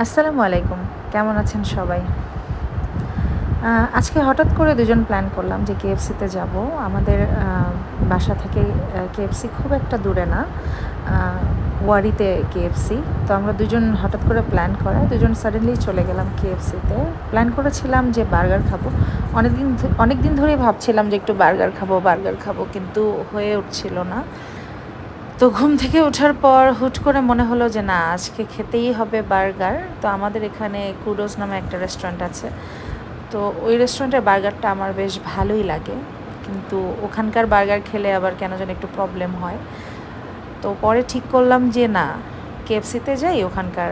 আসসালামু আলাইকুম, কেমন আছেন সবাই? আজকে হঠাৎ করে দুজন প্ল্যান করলাম যে কেএফসিতে যাব। আমাদের বাসা থেকে কেএফসি খুব একটা দূরে না, ওয়ারিতে কেএফসি। তো আমরা দুজন হঠাৎ করে প্ল্যান করা, দুজন সাডেনলি চলে গেলাম কেএফসিতে। প্ল্যান করেছিলাম যে বার্গার খাবো। অনেক দিন ধরেই ভাবছিলাম যে একটু বার্গার খাবো, কিন্তু হয়ে উঠছিল না। তো ঘুম থেকে ওঠার পর হুট করে মনে হলো যে না, আজকে খেতেই হবে বার্গার। তো আমাদের এখানে কুডোস নামে একটা রেস্টুরেন্ট আছে। তো ওই রেস্টুরেন্টের বার্গারটা আমার বেশ ভালোই লাগে, কিন্তু ওখানকার বার্গার খেলে আবার কেন যেন একটু প্রবলেম হয়। তো পরে ঠিক করলাম যে না, কেএফসিতে যাই, ওখানকার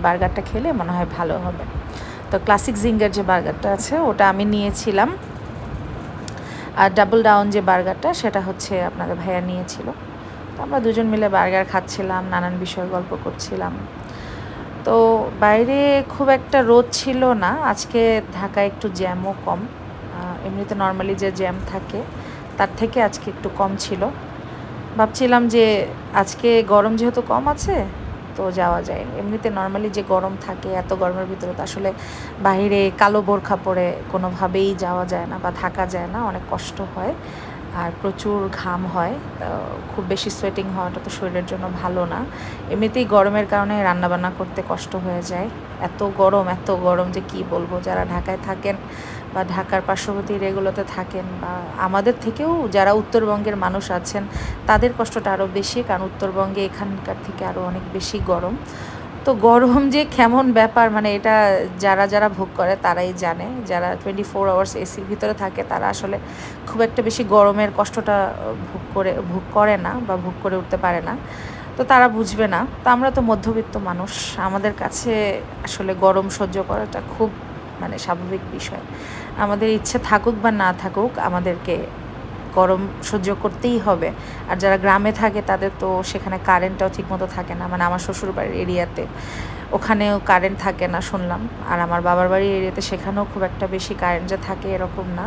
বার্গারটা খেলে মনে হয় ভালো হবে। তো ক্লাসিক জিঙ্গার যে বার্গারটা আছে ওটা আমি নিয়েছিলাম, আর ডাবল ডাউন যে বার্গারটা সেটা হচ্ছে আপনাদের ভাইয়া নিয়েছিল। তো আমরা দুজন মিলে বার্গার খাচ্ছিলাম, নানান বিষয়ে গল্প করছিলাম। তো বাইরে খুব একটা রোদ ছিল না আজকে, ঢাকায় একটু জ্যামও কম। এমনিতে নর্মালি যে জ্যাম থাকে তার থেকে আজকে একটু কম ছিল। ভাবছিলাম যে আজকে গরম যেহেতু কম আছে তো যাওয়া যায়। এমনিতে নর্মালি যে গরম থাকে, এত গরমের ভিতরে তো আসলে বাইরে কালো বোরখা পরে কোনোভাবেই যাওয়া যায় না বা থাকা যায় না, অনেক কষ্ট হয় আর প্রচুর ঘাম হয়। খুব বেশি সোয়েটিং হওয়াটা তো শরীরের জন্য ভালো না। এমনিতেই গরমের কারণে রান্নাবান্না করতে কষ্ট হয়ে যায়। এত গরম যে কি বলবো। যারা ঢাকায় থাকেন বা ঢাকার পার্শ্ববর্তী এগুলোতে থাকেন, বা আমাদের থেকেও যারা উত্তরবঙ্গের মানুষ আছেন তাদের কষ্টটা আরও বেশি, কারণ উত্তরবঙ্গে এখানকার থেকে আরও অনেক বেশি গরম। তো গরম যে কেমন ব্যাপার, মানে এটা যারা ভোগ করে তারাই জানে। যারা 24 আওয়ার্স এসির ভিতরে থাকে তারা আসলে খুব একটা বেশি গরমের কষ্টটা ভোগ করে না বা ভোগ করে উঠতে পারে না। তো তারা বুঝবে না। তো আমরা তো মধ্যবিত্ত মানুষ, আমাদের কাছে আসলে গরম সহ্য করাটা খুব স্বাভাবিক বিষয়। আমাদের ইচ্ছে থাকুক বা না থাকুক, আমাদেরকে গরম সহ্য করতেই হবে। আর যারা গ্রামে থাকে তাদের তো সেখানে কারেন্টটাও ঠিকমতো থাকে না। আমার শ্বশুরবাড়ির এরিয়াতে ওখানেও কারেন্ট থাকে না শুনলাম। আর আমার বাবার বাড়ির এরিয়াতে সেখানেও খুব একটা বেশি কারেন্ট যে থাকে এরকম না।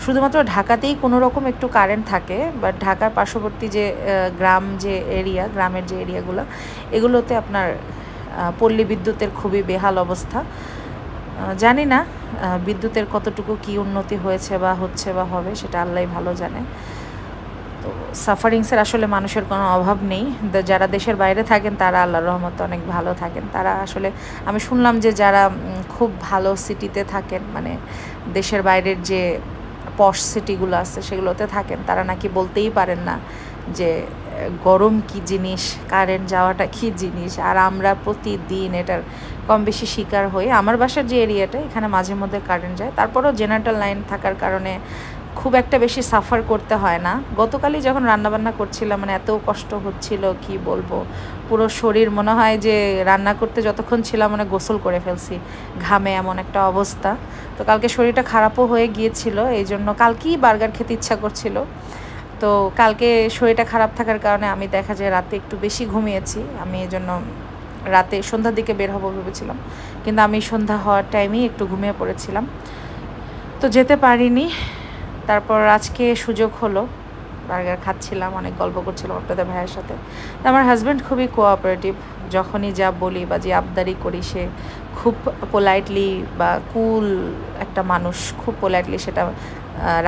শুধুমাত্র ঢাকাতেই কোনো রকম একটু কারেন্ট থাকে, বাট ঢাকার পার্শ্ববর্তী যে গ্রামের যে এরিয়াগুলো, এগুলোতে আপনার পল্লী বিদ্যুতের খুবই বেহাল অবস্থা। জানি না বিদ্যুতের কতটুকু কি উন্নতি হয়েছে বা হচ্ছে বা হবে, সেটা আল্লাহই ভালো জানে। তো সাফারিংসের আসলে মানুষের কোনো অভাব নেই। যারা দেশের বাইরে থাকেন তারা আল্লাহর রহমতে অনেক ভালো থাকেন। তারা আসলে, আমি শুনলাম যে যারা খুব ভালো সিটিতে থাকেন, দেশের বাইরের যে পশ সিটিগুলো আছে সেগুলোতে থাকেন, তারা নাকি বলতেই পারেন না যে গরম কি জিনিস, কারেন্ট যাওয়াটা কি জিনিস। আর আমরা প্রতিদিন এটার কম বেশি শিকার হই। আমার বাসার যে এরিয়াটা, এখানে মাঝে মধ্যে কারেন্ট যায়, তারপরেও জেনারেটর লাইন থাকার কারণে খুব একটা বেশি সাফার করতে হয় না। গতকালই যখন রান্নাবান্না করছিলাম, এত কষ্ট হচ্ছিল কি বলবো। পুরো শরীর মনে হয় যে রান্না করতে যতক্ষণ ছিলাম গোসল করে ফেলছি ঘামে, এমন একটা অবস্থা। তো কালকে শরীরটা খারাপও হয়ে গিয়েছিল, এই জন্য কালকেই বার্গার খেতে ইচ্ছা করছিল। তো কালকে শরীরটা খারাপ থাকার কারণে আমি দেখা যায় রাতে একটু বেশি ঘুমিয়েছি। আমি এই জন্য রাতে সন্ধ্যার দিকে বের হবো ভেবেছিলাম, কিন্তু আমি সন্ধ্যা হওয়ার টাইমেই একটু ঘুমিয়ে পড়েছিলাম, তো যেতে পারিনি। তারপর আজকে সুযোগ হলো, বার্গার খাচ্ছিলাম, অনেক গল্প করছিলাম আপনাদের ভাইয়ের সাথে। আমার হাজব্যান্ড খুবই কোঅপারেটিভ, যখনই যা বলি বা যে আবদারি করি সে খুব পোলাইটলি বা কুল একটা মানুষ, খুব পোলাইটলি সেটা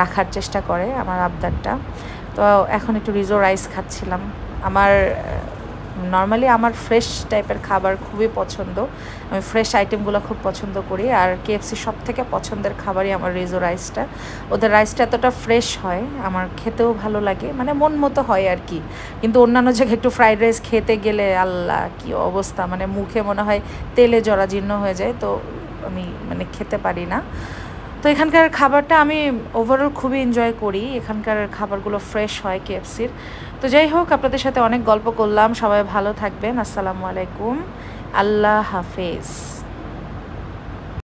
রাখার চেষ্টা করে আমার আবদারটা। তো এখন একটু রিজো রাইস খাচ্ছিলাম। নর্মালি আমার ফ্রেশ টাইপের খাবার খুবই পছন্দ, আমি ফ্রেশ আইটেমগুলো খুব পছন্দ করি। আর কেএফসি সব থেকে পছন্দের খাবারই আমার রিজো রাইসটা। ওদের রাইসটা এতটা ফ্রেশ হয়, আমার খেতেও ভালো লাগে, মন মতো হয় আর কি। কিন্তু অন্যান্য জায়গায় একটু ফ্রাইড রাইস খেতে গেলে আল্লাহ কি অবস্থা, মুখে মনে হয় তেলে জরাজীর্ণ হয়ে যায়, তো আমি খেতে পারি না। তো এখানকার খাবারটা আমি ওভারঅল খুবই এনজয় করি, এখানকার খাবারগুলো ফ্রেশ হয় কেএফসির। তো যাই হোক, আপনাদের সাথে অনেক গল্প করলাম। সবাই ভালো থাকবেন। আসসালামু আলাইকুম, আল্লাহ হাফেজ।